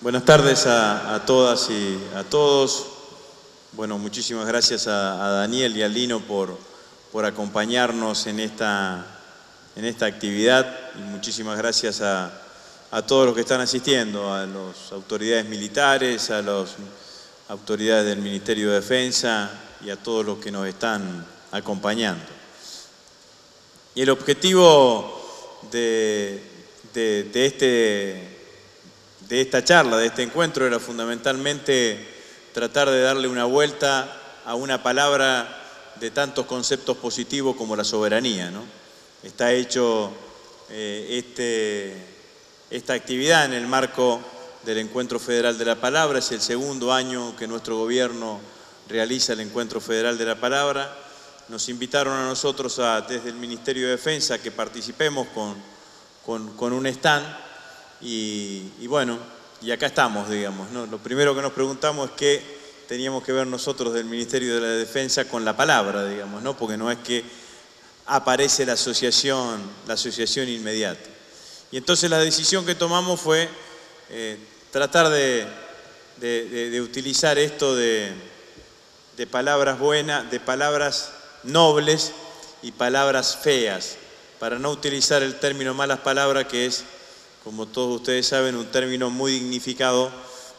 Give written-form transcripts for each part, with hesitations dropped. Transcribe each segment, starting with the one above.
Buenas tardes a todas y a todos. Bueno, muchísimas gracias a Daniel y a Lino por acompañarnos en esta actividad. Y muchísimas gracias a todos los que están asistiendo, a las autoridades militares, a las autoridades del Ministerio de Defensa y a todos los que nos están acompañando. Y el objetivo de esta charla, de este encuentro, era fundamentalmente tratar de darle una vuelta a una palabra de tantos conceptos positivos como la soberanía, ¿no? Está hecho esta actividad en el marco del Encuentro Federal de la Palabra. Es el segundo año que nuestro gobierno realiza el Encuentro Federal de la Palabra. Nos invitaron a nosotros desde el Ministerio de Defensa que participemos con un stand. Y bueno, y acá estamos, digamos, ¿no? Lo primero que nos preguntamos es qué teníamos que ver nosotros del Ministerio de la Defensa con la palabra, digamos, ¿no? Porque no es que aparece la asociación inmediata. Y entonces la decisión que tomamos fue tratar de utilizar esto de palabras buenas, de palabras nobles y palabras feas, para no utilizar el término malas palabras, que es, como todos ustedes saben, un término muy dignificado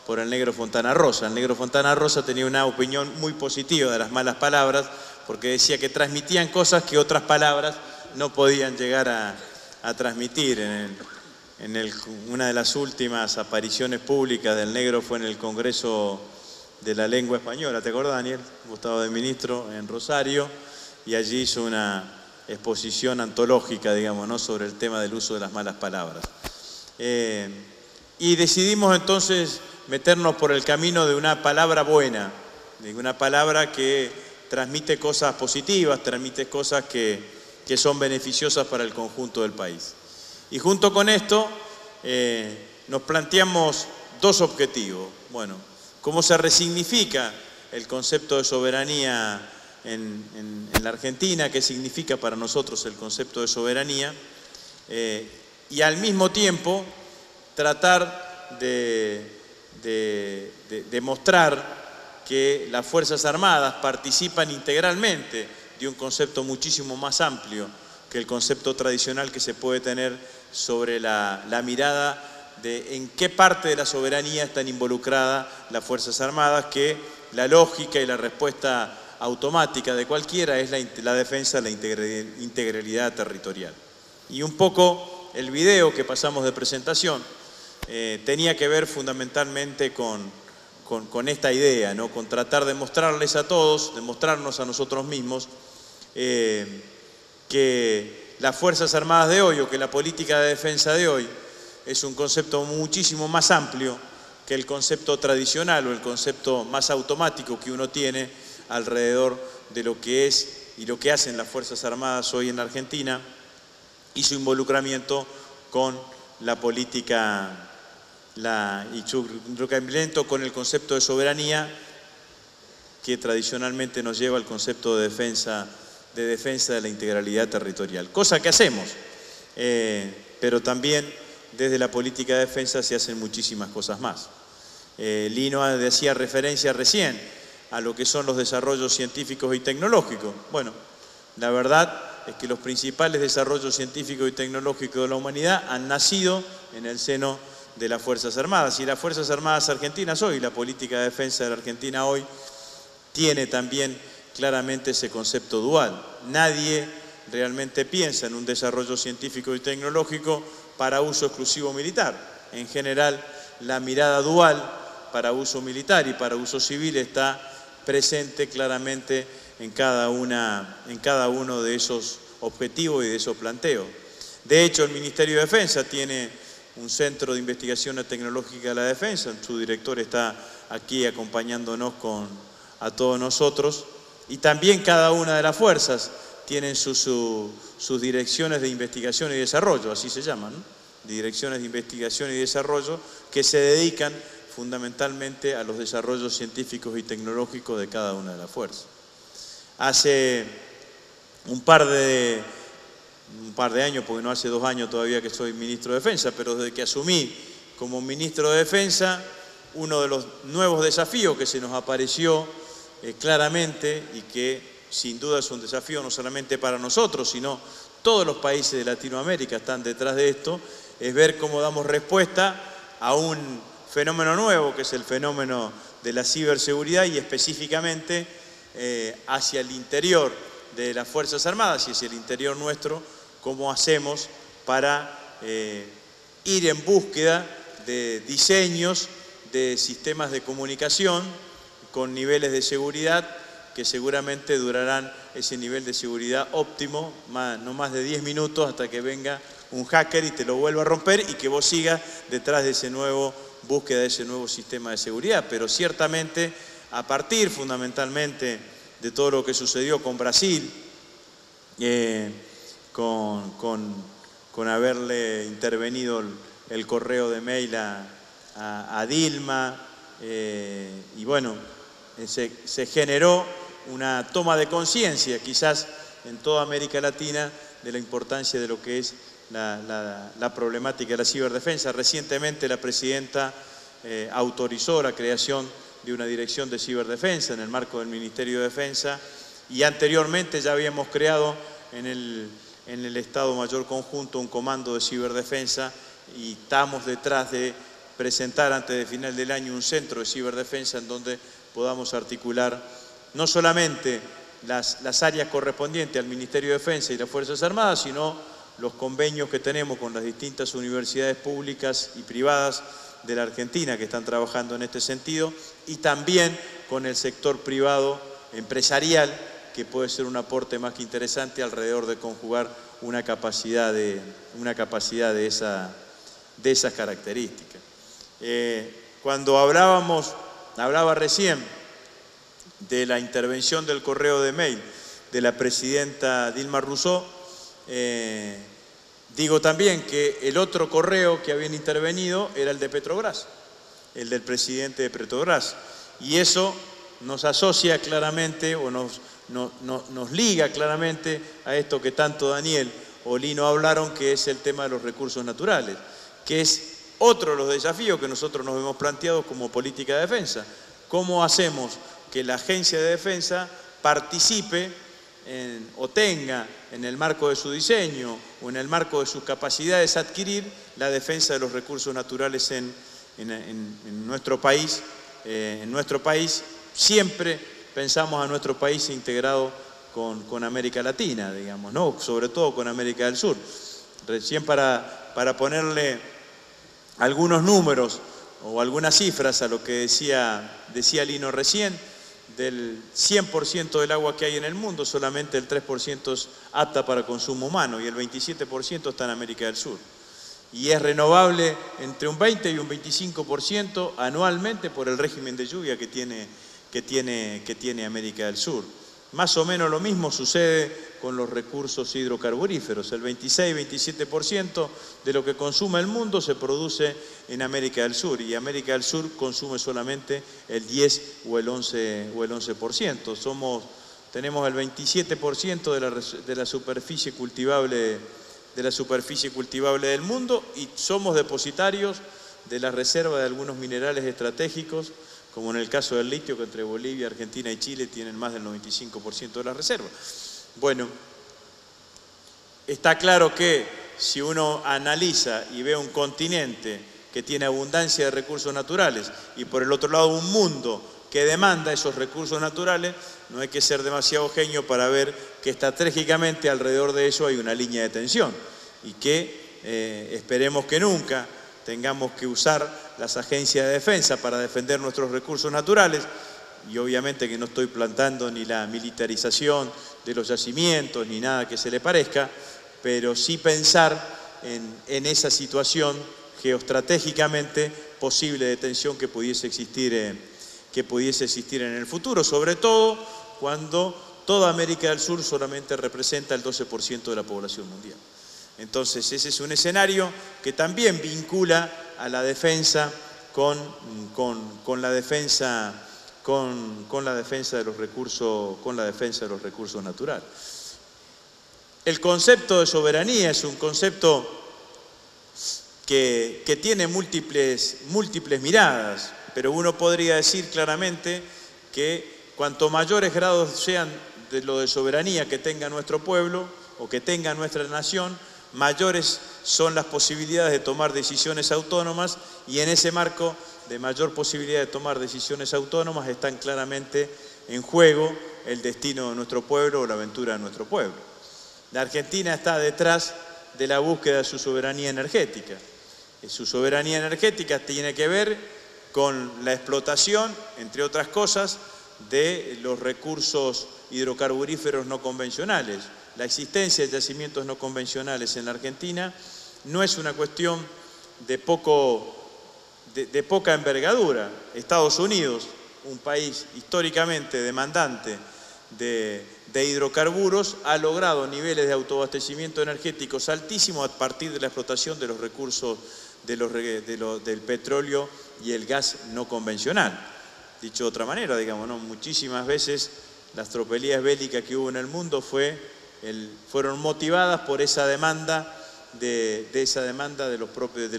por el Negro Fontana Rosa. El Negro Fontana Rosa tenía una opinión muy positiva de las malas palabras, porque decía que transmitían cosas que otras palabras no podían llegar a transmitir. Una de las últimas apariciones públicas del Negro fue en el Congreso de la Lengua Española, ¿te acuerdas, Daniel? Gustavo de Ministro, en Rosario, y allí hizo una exposición antológica, digamos, ¿no?, sobre el tema del uso de las malas palabras. Y decidimos entonces meternos por el camino de una palabra buena, de una palabra que transmite cosas positivas, transmite cosas que son beneficiosas para el conjunto del país. Y junto con esto nos planteamos dos objetivos. Bueno, cómo se resignifica el concepto de soberanía en la Argentina, qué significa para nosotros el concepto de soberanía, y al mismo tiempo tratar de mostrar que las Fuerzas Armadas participan integralmente de un concepto muchísimo más amplio que el concepto tradicional que se puede tener sobre la mirada de en qué parte de la soberanía están involucradas las Fuerzas Armadas, que la lógica y la respuesta automática de cualquiera es la defensa de la integralidad territorial. Y un poco el video que pasamos de presentación tenía que ver fundamentalmente con esta idea, ¿no?, con tratar de mostrarles a todos, de mostrarnos a nosotros mismos que las Fuerzas Armadas de hoy, o que la política de defensa de hoy, es un concepto muchísimo más amplio que el concepto tradicional o el concepto más automático que uno tiene alrededor de lo que es y lo que hacen las Fuerzas Armadas hoy en la Argentina y su involucramiento con la política y su involucramiento con el concepto de soberanía, que tradicionalmente nos lleva al concepto de defensa de la integralidad territorial. Cosa que hacemos, pero también desde la política de defensa se hacen muchísimas cosas más. Lino decía referencia recién a lo que son los desarrollos científicos y tecnológicos. Bueno, la verdad es que los principales desarrollos científicos y tecnológicos de la humanidad han nacido en el seno de las Fuerzas Armadas. Y las Fuerzas Armadas argentinas hoy, la política de defensa de la Argentina hoy, tiene también claramente ese concepto dual. Nadie realmente piensa en un desarrollo científico y tecnológico para uso exclusivo militar. En general, la mirada dual para uso militar y para uso civil está presente claramente en cada uno de esos objetivos y de esos planteos. De hecho, el Ministerio de Defensa tiene un centro de investigación tecnológica de la defensa. Su director está aquí acompañándonos a todos nosotros. Y también cada una de las fuerzas tienen sus direcciones de investigación y desarrollo, así se llaman, ¿no? Direcciones de investigación y desarrollo, que se dedican fundamentalmente a los desarrollos científicos y tecnológicos de cada una de las fuerzas. Hace un par de años, porque no hace 2 años todavía que soy ministro de Defensa, pero desde que asumí como ministro de Defensa, uno de los nuevos desafíos que se nos apareció claramente y que sin duda es un desafío no solamente para nosotros, sino todos los países de Latinoamérica están detrás de esto, es ver cómo damos respuesta a un fenómeno nuevo, que es el fenómeno de la ciberseguridad y específicamente hacia el interior de las Fuerzas Armadas y hacia el interior nuestro, cómo hacemos para ir en búsqueda de diseños de sistemas de comunicación con niveles de seguridad que seguramente durarán ese nivel de seguridad óptimo, no más de 10 minutos hasta que venga un hacker y te lo vuelva a romper y que vos sigas detrás de ese nuevo búsqueda de ese nuevo sistema de seguridad. Pero ciertamente, a partir fundamentalmente de todo lo que sucedió con Brasil, con haberle intervenido el correo de mail a Dilma, y bueno, se generó una toma de conciencia, quizás en toda América Latina, de la importancia de lo que es la problemática de la ciberdefensa. Recientemente la presidenta autorizó la creación de una dirección de ciberdefensa en el marco del Ministerio de Defensa, y anteriormente ya habíamos creado en el Estado Mayor Conjunto un comando de ciberdefensa, y estamos detrás de presentar antes de final del año un centro de ciberdefensa en donde podamos articular no solamente las áreas correspondientes al Ministerio de Defensa y las Fuerzas Armadas, sino los convenios que tenemos con las distintas universidades públicas y privadas de la Argentina que están trabajando en este sentido, y también con el sector privado empresarial, que puede ser un aporte más que interesante alrededor de conjugar una capacidad de esas características. Cuando hablaba recién de la intervención del correo de mail de la presidenta Dilma Rousseff, digo también que el otro correo que habían intervenido era el de Petrobras, el del presidente de Petrobras, y eso nos asocia claramente o nos liga claramente a esto que tanto Daniel o Lino hablaron, que es el tema de los recursos naturales, que es otro de los desafíos que nosotros nos hemos planteado como política de defensa. ¿Cómo hacemos que la Agencia de Defensa participe o tenga en el marco de su diseño o en el marco de sus capacidades adquirir la defensa de los recursos naturales en nuestro país? En nuestro país siempre pensamos a nuestro país integrado con América Latina, digamos, ¿no? Sobre todo con América del Sur. Recién para ponerle algunos números o algunas cifras a lo que decía Lino recién, del 100% del agua que hay en el mundo, solamente el 3% es apta para consumo humano y el 27% está en América del Sur. Y es renovable entre un 20 y un 25% anualmente por el régimen de lluvia que tiene América del Sur. Más o menos lo mismo sucede con los recursos hidrocarburíferos. El 26-27% de lo que consume el mundo se produce en América del Sur, y América del Sur consume solamente el 10 o el 11%. Tenemos el 27% de la superficie cultivable del mundo, y somos depositarios de la reserva de algunos minerales estratégicos, como en el caso del litio, que entre Bolivia, Argentina y Chile tienen más del 95% de la reserva. Bueno, está claro que si uno analiza y ve un continente que tiene abundancia de recursos naturales y por el otro lado un mundo que demanda esos recursos naturales, no hay que ser demasiado genio para ver que estratégicamente alrededor de eso hay una línea de tensión, y que esperemos que nunca tengamos que usar las agencias de defensa para defender nuestros recursos naturales, y obviamente que no estoy plantando ni la militarización de los yacimientos ni nada que se le parezca, pero sí pensar en esa situación geoestratégicamente posible de tensión que pudiese existir en el futuro, sobre todo cuando toda América del Sur solamente representa el 12% de la población mundial. Entonces ese es un escenario que también vincula a la defensa con la defensa de los recursos naturales. El concepto de soberanía es un concepto que tiene múltiples miradas, pero uno podría decir claramente que cuanto mayores grados sean de lo de soberanía que tenga nuestro pueblo o que tenga nuestra nación, mayores son las posibilidades de tomar decisiones autónomas, y en ese marco de mayor posibilidad de tomar decisiones autónomas están claramente en juego el destino de nuestro pueblo o la aventura de nuestro pueblo. La Argentina está detrás de la búsqueda de su soberanía energética. Su soberanía energética tiene que ver con la explotación, entre otras cosas, de los recursos hidrocarburíferos no convencionales. La existencia de yacimientos no convencionales en la Argentina no es una cuestión de poca envergadura. Estados Unidos, un país históricamente demandante de hidrocarburos, ha logrado niveles de autoabastecimiento energético altísimos a partir de la explotación de los recursos del petróleo y el gas no convencional. Dicho de otra manera, digamos, ¿no? Muchísimas veces las tropelías bélicas que hubo en el mundo fueron motivadas por esa demanda del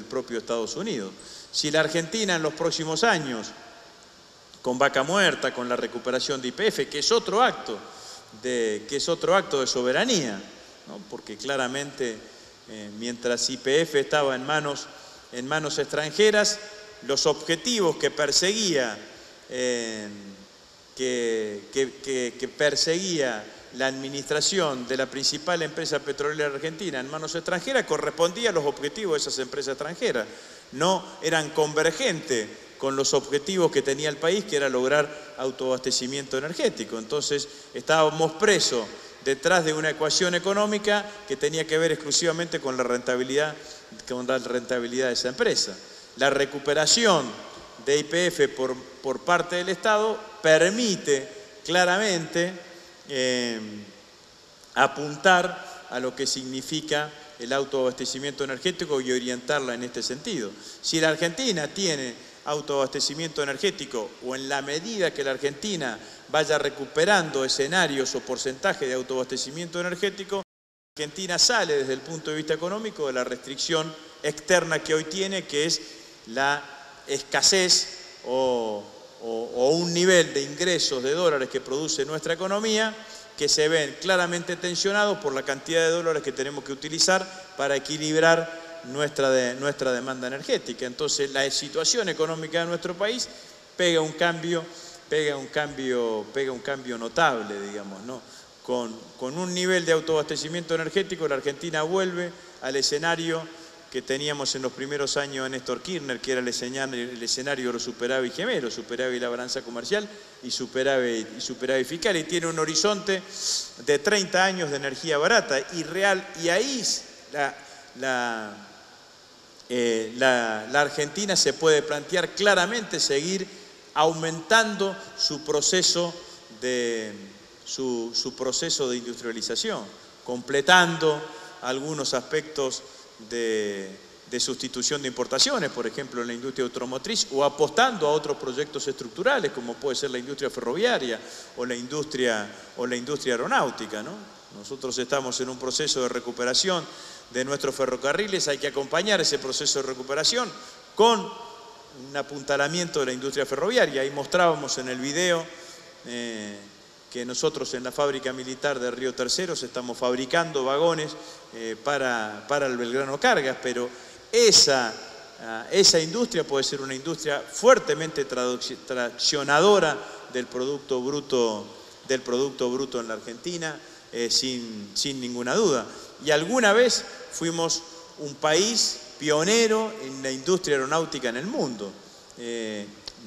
propio Estados Unidos. Si la Argentina en los próximos años, con Vaca Muerta, con la recuperación de YPF, que es otro acto de soberanía, ¿no? Porque claramente mientras YPF estaba en manos extranjeras, los objetivos que perseguía la administración de la principal empresa petrolera argentina en manos extranjeras correspondía a los objetivos de esas empresas extranjeras, no eran convergentes con los objetivos que tenía el país, que era lograr autoabastecimiento energético. Entonces estábamos presos detrás de una ecuación económica que tenía que ver exclusivamente con la rentabilidad de esa empresa. La recuperación de YPF por parte del Estado permite claramente apuntar a lo que significa el autoabastecimiento energético y orientarla en este sentido. Si la Argentina tiene autoabastecimiento energético, o en la medida que la Argentina vaya recuperando escenarios o porcentajes de autoabastecimiento energético, Argentina sale desde el punto de vista económico de la restricción externa que hoy tiene, que es la escasez o un nivel de ingresos de dólares que produce nuestra economía, que se ven claramente tensionados por la cantidad de dólares que tenemos que utilizar para equilibrar nuestra demanda energética. Entonces la situación económica de nuestro país pega un cambio notable, digamos, ¿no? Con un nivel de autoabastecimiento energético, la Argentina vuelve al escenario que teníamos en los primeros años de Néstor Kirchner, que era el escenario de los superávit gemelos, superávit la balanza comercial y superávit fiscal, y tiene un horizonte de 30 años de energía barata y real, y ahí la Argentina se puede plantear claramente seguir aumentando su proceso de industrialización, completando algunos aspectos de sustitución de importaciones, por ejemplo en la industria automotriz, o apostando a otros proyectos estructurales como puede ser la industria ferroviaria o la industria aeronáutica, ¿no? Nosotros estamos en un proceso de recuperación de nuestros ferrocarriles, hay que acompañar ese proceso de recuperación con un apuntalamiento de la industria ferroviaria. Ahí mostrábamos en el video que nosotros en la fábrica militar de Río Terceros estamos fabricando vagones para el Belgrano Cargas, pero esa industria puede ser una industria fuertemente traccionadora del Producto Bruto en la Argentina, sin ninguna duda. Y alguna vez fuimos un país pionero en la industria aeronáutica en el mundo.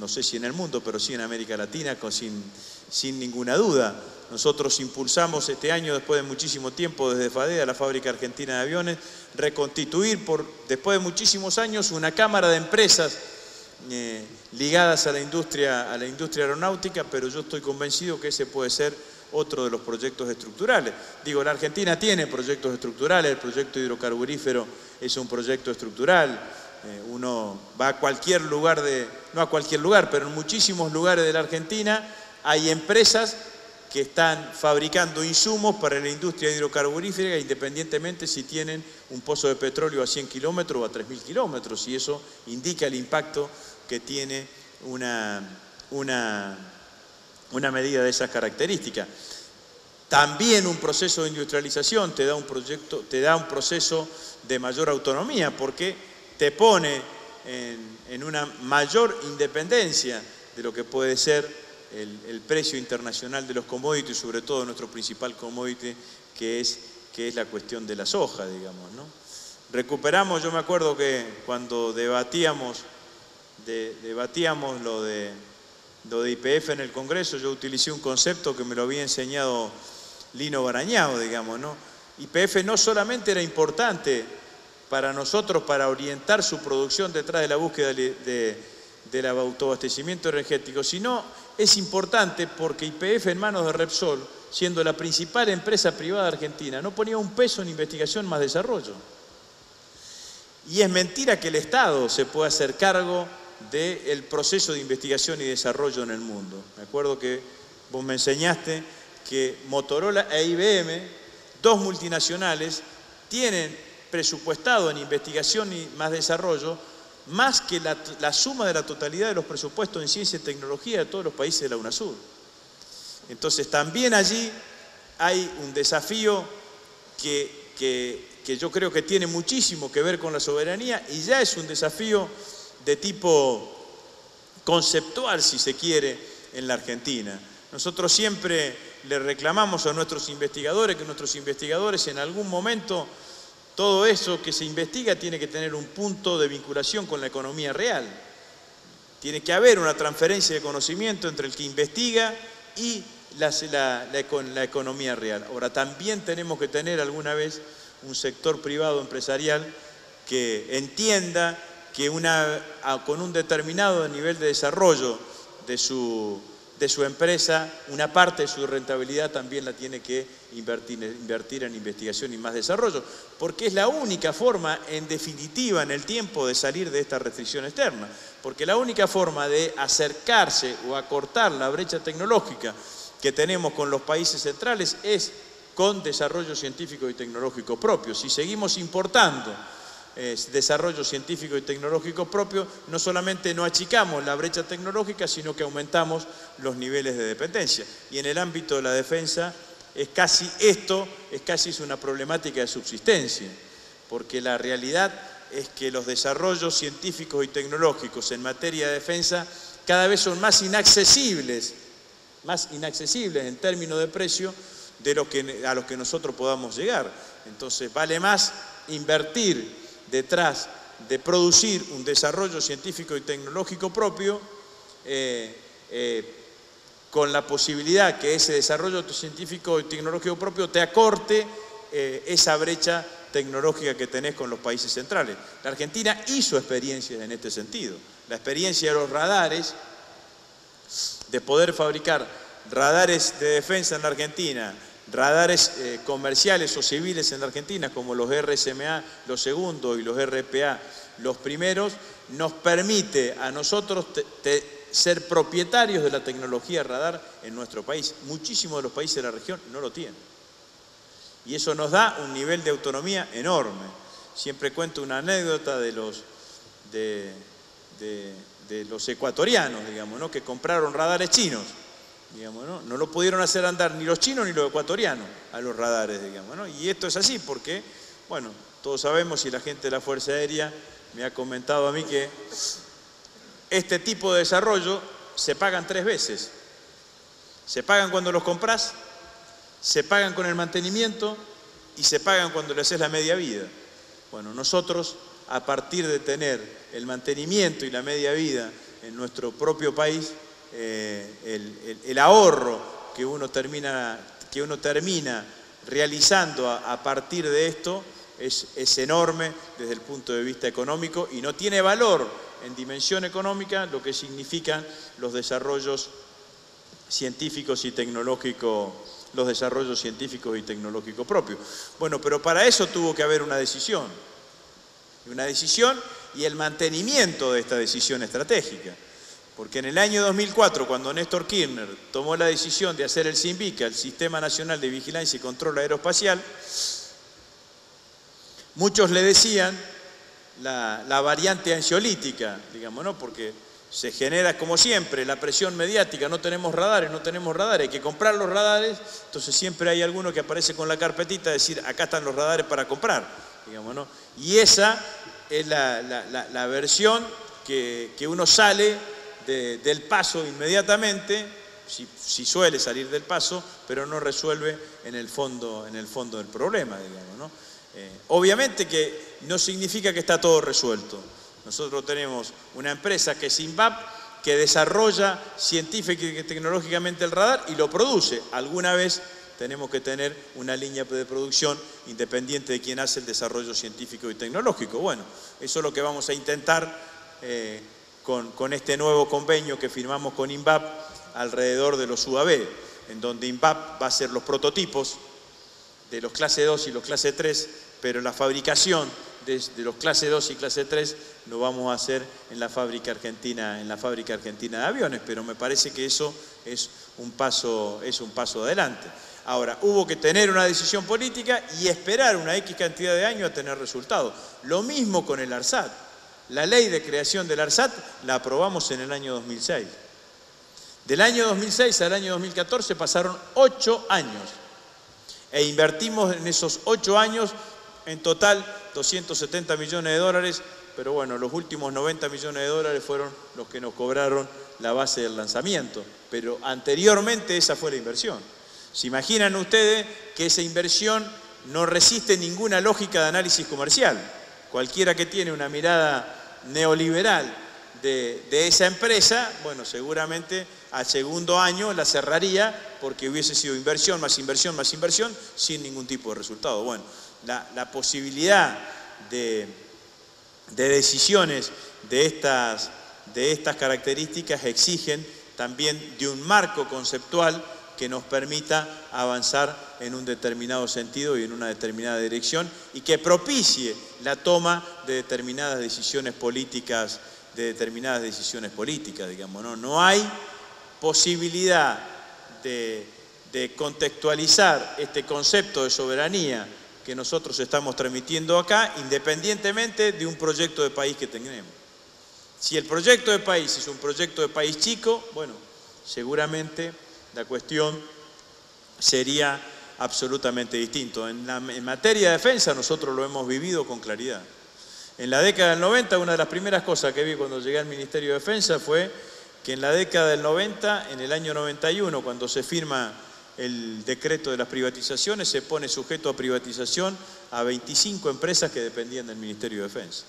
No sé si en el mundo, pero sí en América Latina, sin ninguna duda. Nosotros impulsamos este año, después de muchísimo tiempo, desde FADEA, la Fábrica Argentina de Aviones, reconstituir después de muchísimos años una cámara de empresas ligadas a la industria aeronáutica, pero yo estoy convencido que ese puede ser otro de los proyectos estructurales. Digo, la Argentina tiene proyectos estructurales, el proyecto hidrocarburífero es un proyecto estructural. Uno va a cualquier lugar no a cualquier lugar, pero en muchísimos lugares de la Argentina hay empresas que están fabricando insumos para la industria hidrocarburífera, independientemente si tienen un pozo de petróleo a 100 kilómetros o a 3.000 kilómetros, y eso indica el impacto que tiene una medida de esas características. También un proceso de industrialización te da un proceso de mayor autonomía, porque te pone en una mayor independencia de lo que puede ser el precio internacional de los commodities, sobre todo nuestro principal commodity, que es la cuestión de la soja, digamos, ¿no? Recuperamos, yo me acuerdo que cuando debatíamos lo de YPF en el Congreso, yo utilicé un concepto que me lo había enseñado Lino Barañao, digamos, ¿no? YPF no solamente era importante para nosotros para orientar su producción detrás de la búsqueda del autoabastecimiento energético, sino es importante porque YPF en manos de Repsol, siendo la principal empresa privada argentina, no ponía un peso en investigación más desarrollo. Y es mentira que el Estado se pueda hacer cargo del proceso de investigación y desarrollo en el mundo. Me acuerdo que vos me enseñaste que Motorola e IBM, dos multinacionales, tienen presupuestado en investigación y más desarrollo más que la suma de la totalidad de los presupuestos en ciencia y tecnología de todos los países de la UNASUR. Entonces también allí hay un desafío que yo creo que tiene muchísimo que ver con la soberanía, y ya es un desafío de tipo conceptual, si se quiere, en la Argentina. Nosotros siempre le reclamamos a nuestros investigadores que nuestros investigadores en algún momento, todo eso que se investiga tiene que tener un punto de vinculación con la economía real. Tiene que haber una transferencia de conocimiento entre el que investiga y la economía real. Ahora, también tenemos que tener alguna vez un sector privado empresarial que entienda que con un determinado nivel de desarrollo de su empresa, una parte de su rentabilidad también la tiene que invertir en investigación y más desarrollo, porque es la única forma, en definitiva, en el tiempo, de salir de esta restricción externa, porque la única forma de acercarse o acortar la brecha tecnológica que tenemos con los países centrales es con desarrollo científico y tecnológico propio. Si seguimos importando desarrollo científico y tecnológico propio, no solamente no achicamos la brecha tecnológica, sino que aumentamos los niveles de dependencia. Y en el ámbito de la defensa es casi una problemática de subsistencia, porque la realidad es que los desarrollos científicos y tecnológicos en materia de defensa cada vez son más inaccesibles en términos de precio a los que nosotros podamos llegar. Entonces vale más invertir detrás de producir un desarrollo científico y tecnológico propio, con la posibilidad que ese desarrollo científico y tecnológico propio te acorte esa brecha tecnológica que tenés con los países centrales. La Argentina hizo experiencias en este sentido. La experiencia de los radares, de poder fabricar radares de defensa en la Argentina, radares comerciales o civiles en la Argentina, como los RSMA, los segundos, y los RPA, los primeros, nos permite a nosotros ser propietarios de la tecnología radar en nuestro país. Muchísimos de los países de la región no lo tienen. Y eso nos da un nivel de autonomía enorme. Siempre cuento una anécdota de los ecuatorianos, digamos, ¿no?, que compraron radares chinos. Digamos, ¿no? lo pudieron hacer andar ni los chinos ni los ecuatorianos a los radares, digamos, ¿no? Y esto es así porque, bueno, todos sabemos, y la gente de la Fuerza Aérea me ha comentado a mí, que este tipo de desarrollo se pagan 3 veces. Se pagan cuando los compras, se pagan con el mantenimiento y se pagan cuando le haces la media vida. Bueno, nosotros, a partir de tener el mantenimiento y la media vida en nuestro propio país, el ahorro que uno termina realizando a partir de esto es enorme desde el punto de vista económico, y no tiene valor en dimensión económica lo que significan los desarrollos científicos y tecnológicos propios. Bueno, pero para eso tuvo que haber una decisión y el mantenimiento de esta decisión estratégica. Porque en el año 2004, cuando Néstor Kirchner tomó la decisión de hacer el SINVICA, el Sistema Nacional de Vigilancia y Control Aeroespacial, muchos le decían la variante ansiolítica, digamos, ¿no? Porque se genera, como siempre, la presión mediática, no tenemos radares, hay que comprar los radares, entonces siempre hay alguno que aparece con la carpetita, decir, acá están los radares para comprar, digamos, ¿no? Y esa es la versión que uno sale del paso inmediatamente, si suele salir del paso, pero no resuelve en el fondo del problema, digamos, ¿no? Obviamente que no significa que está todo resuelto. Nosotros tenemos una empresa que es INVAP, que desarrolla científica y tecnológicamente el radar y lo produce. Alguna vez tenemos que tener una línea de producción independiente de quien hace el desarrollo científico y tecnológico. Bueno, eso es lo que vamos a intentar con este nuevo convenio que firmamos con INVAP alrededor de los UAV, en donde INVAP va a hacer los prototipos de los clase 2 y los clase 3, pero la fabricación de los clase 2 y clase 3 lo vamos a hacer en la fábrica argentina de aviones, pero me parece que eso es un paso adelante. Ahora, hubo que tener una decisión política y esperar una X cantidad de años a tener resultados. Lo mismo con el ARSAT. La ley de creación del ARSAT la aprobamos en el año 2006. Del año 2006 al año 2014 pasaron 8 años. E invertimos en esos 8 años en total 270 millones de dólares, pero bueno, los últimos 90 millones de dólares fueron los que nos cobraron la base del lanzamiento, pero anteriormente esa fue la inversión. ¿Se imaginan ustedes que esa inversión no resiste ninguna lógica de análisis comercial? Cualquiera que tiene una mirada neoliberal de esa empresa, bueno, seguramente al segundo año la cerraría porque hubiese sido inversión, más inversión, más inversión, sin ningún tipo de resultado. Bueno, la posibilidad de decisiones de estas características exigen también de un marco conceptual que nos permita avanzar en un determinado sentido y en una determinada dirección y que propicie la toma de determinadas decisiones políticas, digamos, ¿no? No hay posibilidad de contextualizar este concepto de soberanía que nosotros estamos transmitiendo acá, independientemente de un proyecto de país que tengamos. Si el proyecto de país es un proyecto de país chico, bueno, seguramente la cuestión sería absolutamente distinto. En materia de defensa nosotros lo hemos vivido con claridad. En la década del 90, una de las primeras cosas que vi cuando llegué al Ministerio de Defensa fue que en la década del 90, en el año 91, cuando se firma el decreto de las privatizaciones, se pone sujeto a privatización a 25 empresas que dependían del Ministerio de Defensa.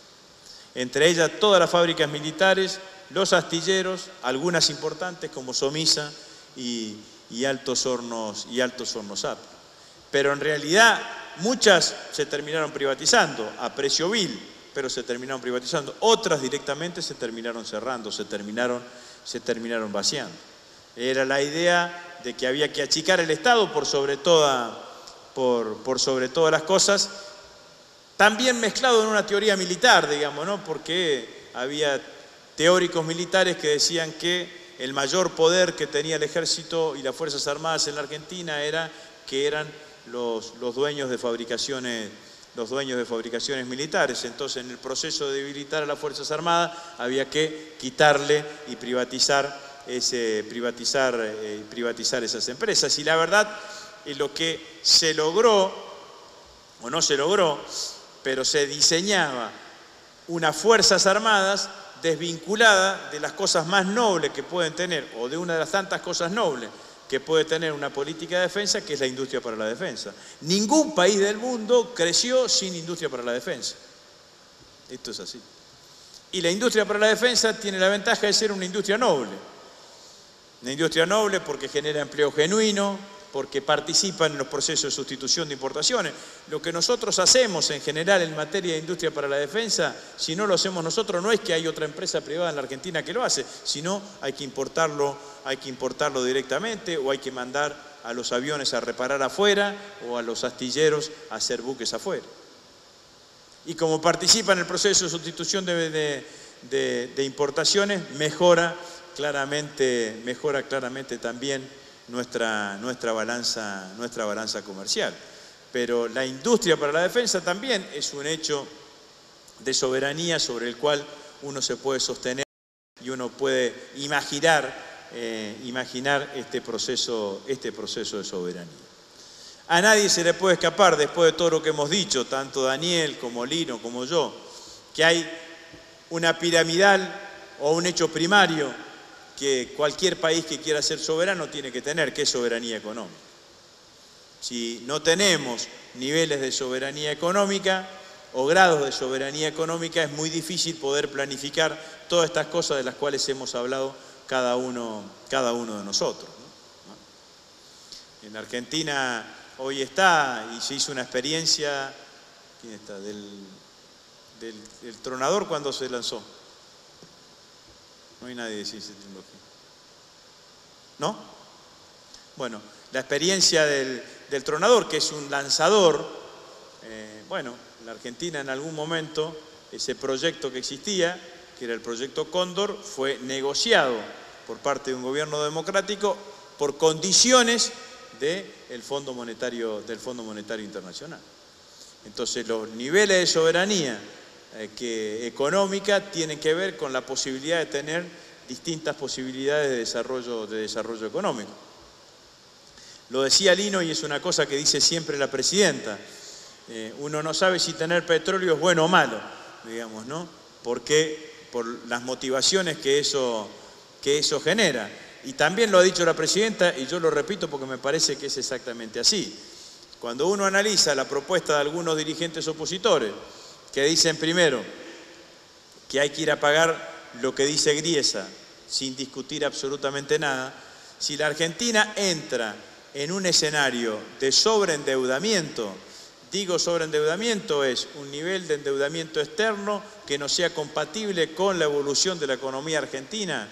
Entre ellas todas las fábricas militares, los astilleros, algunas importantes como Somisa y Altos Hornos AP. Pero en realidad muchas se terminaron privatizando a precio vil, pero se terminaron privatizando. Otras directamente se terminaron cerrando, se terminaron vaciando. Era la idea de que había que achicar el Estado por sobre todas las cosas, también mezclado en una teoría militar, digamos, ¿no? Porque había teóricos militares que decían que el mayor poder que tenía el Ejército y las Fuerzas Armadas en la Argentina eran los dueños de fabricaciones militares. Entonces, en el proceso de debilitar a las Fuerzas Armadas había que quitarle y privatizar esas empresas. Y la verdad es lo que se logró, o no se logró, pero se diseñaba unas Fuerzas Armadas desvinculada de las cosas más nobles que pueden tener, o de una de las tantas cosas nobles que puede tener una política de defensa, que es la industria para la defensa. Ningún país del mundo creció sin industria para la defensa. Esto es así. Y la industria para la defensa tiene la ventaja de ser una industria noble. Una industria noble porque genera empleo genuino, porque participa en los procesos de sustitución de importaciones. Lo que nosotros hacemos en general en materia de industria para la defensa, si no lo hacemos nosotros, no es que hay otra empresa privada en la Argentina que lo hace, sino hay que importarlo directamente, o hay que mandar a los aviones a reparar afuera o a los astilleros a hacer buques afuera. Y como participa en el proceso de sustitución de importaciones, mejora claramente también nuestra balanza comercial. Pero la industria para la defensa también es un hecho de soberanía sobre el cual uno se puede sostener y uno puede imaginar este proceso de soberanía. A nadie se le puede escapar, después de todo lo que hemos dicho, tanto Daniel como Lino como yo, que hay una piramidal o un hecho primario que cualquier país que quiera ser soberano tiene que tener, que es soberanía económica. Si no tenemos niveles de soberanía económica o grados de soberanía económica, es muy difícil poder planificar todas estas cosas de las cuales hemos hablado cada uno de nosotros, ¿no? En Argentina hoy está, y se hizo una experiencia, ¿quién está? Del tronador, ¿cuándo se lanzó? No hay nadie que dice tecnología. ¿No? Bueno, la experiencia del tronador, que es un lanzador, bueno, la Argentina en algún momento, ese proyecto que existía, que era el proyecto Cóndor, fue negociado por parte de un gobierno democrático por condiciones del Fondo Monetario Internacional. Entonces, los niveles de soberanía económica tienen que ver con la posibilidad de tener distintas posibilidades de desarrollo económico. Lo decía Lino y es una cosa que dice siempre la presidenta. Uno no sabe si tener petróleo es bueno o malo, digamos, ¿no? Porque por las motivaciones que eso genera. Y también lo ha dicho la presidenta, y yo lo repito porque me parece que es exactamente así. Cuando uno analiza la propuesta de algunos dirigentes opositores, que dicen primero que hay que ir a pagar lo que dice Griesa, sin discutir absolutamente nada, si la Argentina entra en un escenario de sobreendeudamiento, digo sobreendeudamiento es un nivel de endeudamiento externo que no sea compatible con la evolución de la economía argentina,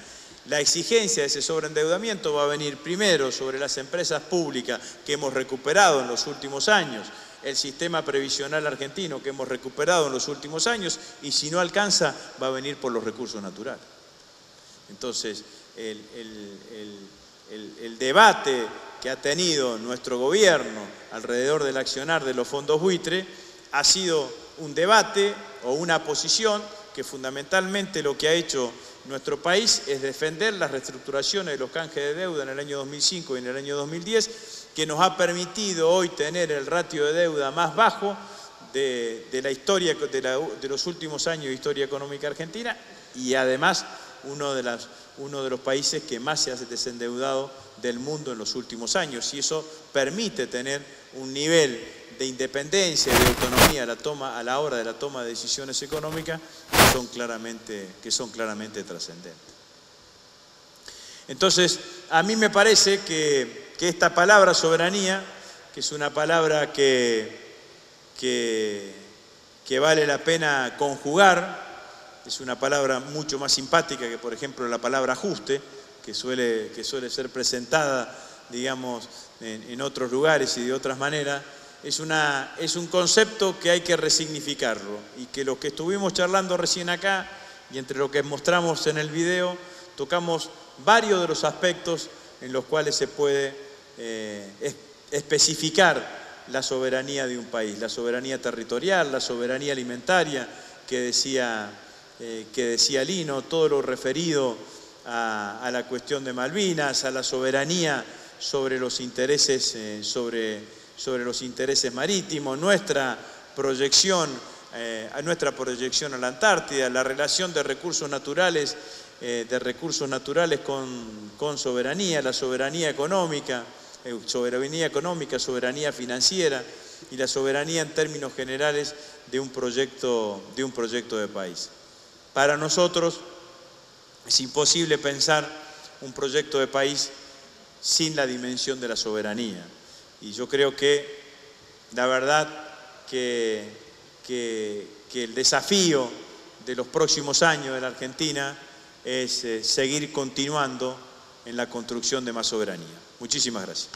la exigencia de ese sobreendeudamiento va a venir primero sobre las empresas públicas que hemos recuperado en los últimos años, el sistema previsional argentino que hemos recuperado en los últimos años, y si no alcanza va a venir por los recursos naturales. Entonces, el debate que ha tenido nuestro gobierno alrededor del accionar de los fondos buitre ha sido un debate o una posición que fundamentalmente lo que ha hecho nuestro país es defender las reestructuraciones de los canjes de deuda en el año 2005 y en el año 2010, que nos ha permitido hoy tener el ratio de deuda más bajo de la historia de los últimos años de historia económica argentina, y además uno de los países que más se ha desendeudado del mundo en los últimos años, y eso permite tener un nivel de independencia y de autonomía a la hora de la toma de decisiones económicas que son claramente trascendentes. Entonces, a mí me parece que esta palabra soberanía, que es una palabra que vale la pena conjugar, es una palabra mucho más simpática que, por ejemplo, la palabra ajuste, que suele ser presentada, digamos, en otros lugares y de otras maneras. Es un concepto que hay que resignificarlo, y que lo que estuvimos charlando recién acá y entre lo que mostramos en el video, tocamos varios de los aspectos en los cuales se puede especificar la soberanía de un país, la soberanía territorial, la soberanía alimentaria que decía Lino, todo lo referido a la cuestión de Malvinas, a la soberanía sobre los intereses, sobre los intereses marítimos, nuestra proyección a la Antártida, la relación de recursos naturales con soberanía, la soberanía económica, soberanía financiera y la soberanía en términos generales de un proyecto de país. Para nosotros es imposible pensar un proyecto de país sin la dimensión de la soberanía. Y yo creo que la verdad que el desafío de los próximos años de la Argentina es seguir continuando en la construcción de más soberanía. Muchísimas gracias.